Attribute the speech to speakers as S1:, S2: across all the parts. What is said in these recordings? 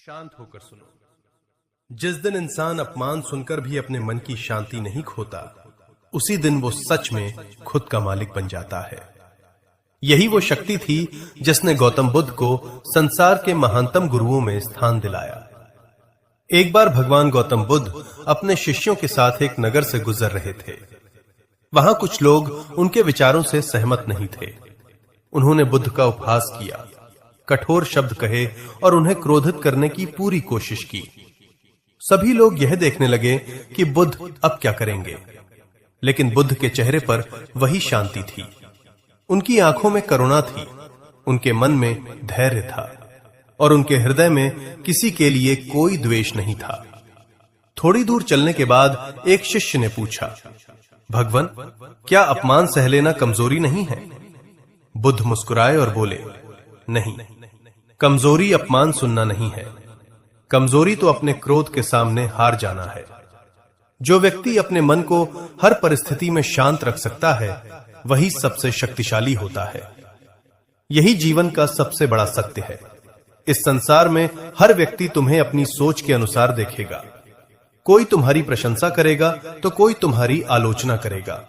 S1: शांत होकर सुनो। जिस दिन इंसान अपमान सुनकर भी अपने मन की शांति नहीं खोता, उसी दिन वो सच में खुद का मालिक बन जाता है। यही वो शक्ति थी जिसने गौतम बुद्ध को संसार के महानतम गुरुओं में स्थान दिलाया। एक बार भगवान गौतम बुद्ध अपने शिष्यों के साथ एक नगर से गुजर रहे थे। वहां कुछ लोग उनके विचारों से सहमत नहीं थे। उन्होंने बुद्ध का उपहास किया, कठोर शब्द कहे और उन्हें क्रोधित करने की पूरी कोशिश की। सभी लोग यह देखने लगे कि बुद्ध अब क्या करेंगे, लेकिन बुद्ध के चेहरे पर वही शांति थी। उनकी आंखों में करुणा थी, उनके मन में धैर्य था और उनके हृदय में किसी के लिए कोई द्वेष नहीं था। थोड़ी दूर चलने के बाद एक शिष्य ने पूछा, भगवन, क्या अपमान सह लेना कमजोरी नहीं है? बुद्ध मुस्कुराए और बोले, नहीं, कमजोरी अपमान सुनना नहीं है। कमजोरी तो अपने क्रोध के सामने हार जाना है। जो व्यक्ति अपने मन को हर परिस्थिति में शांत रख सकता है, वही सबसे शक्तिशाली होता है। यही जीवन का सबसे बड़ा सत्य है। इस संसार में हर व्यक्ति तुम्हें अपनी सोच के अनुसार देखेगा। कोई तुम्हारी प्रशंसा करेगा तो कोई तुम्हारी आलोचना करेगा।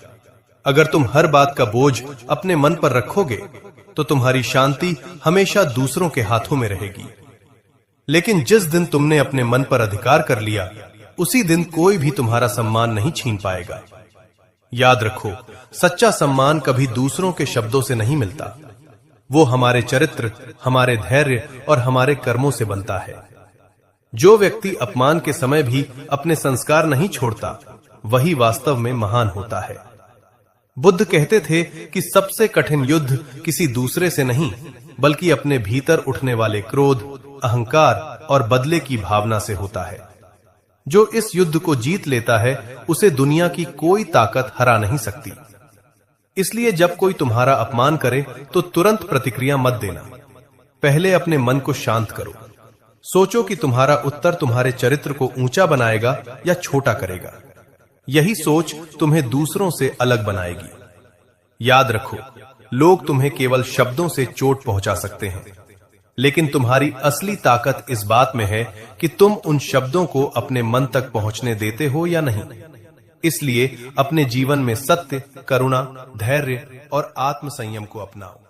S1: अगर तुम हर बात का बोझ अपने मन पर रखोगे तो तुम्हारी शांति हमेशा दूसरों के हाथों में रहेगी। लेकिन जिस दिन तुमने अपने मन पर अधिकार कर लिया, उसी दिन कोई भी तुम्हारा सम्मान नहीं छीन पाएगा। याद रखो, सच्चा सम्मान कभी दूसरों के शब्दों से नहीं मिलता। वो हमारे चरित्र, हमारे धैर्य और हमारे कर्मों से बनता है। जो व्यक्ति अपमान के समय भी अपने संस्कार नहीं छोड़ता, वही वास्तव में महान होता है। बुद्ध कहते थे कि सबसे कठिन युद्ध किसी दूसरे से नहीं, बल्कि अपने भीतर उठने वाले क्रोध, अहंकार और बदले की भावना से होता है। जो इस युद्ध को जीत लेता है, उसे दुनिया की कोई ताकत हरा नहीं सकती। इसलिए जब कोई तुम्हारा अपमान करे तो तुरंत प्रतिक्रिया मत देना। पहले अपने मन को शांत करो। सोचो कि तुम्हारा उत्तर तुम्हारे चरित्र को ऊंचा बनाएगा या छोटा करेगा। यही सोच तुम्हें दूसरों से अलग बनाएगी। याद रखो, लोग तुम्हें केवल शब्दों से चोट पहुंचा सकते हैं, लेकिन तुम्हारी असली ताकत इस बात में है कि तुम उन शब्दों को अपने मन तक पहुंचने देते हो या नहीं। इसलिए अपने जीवन में सत्य, करुणा, धैर्य और आत्म संयम को अपनाओ।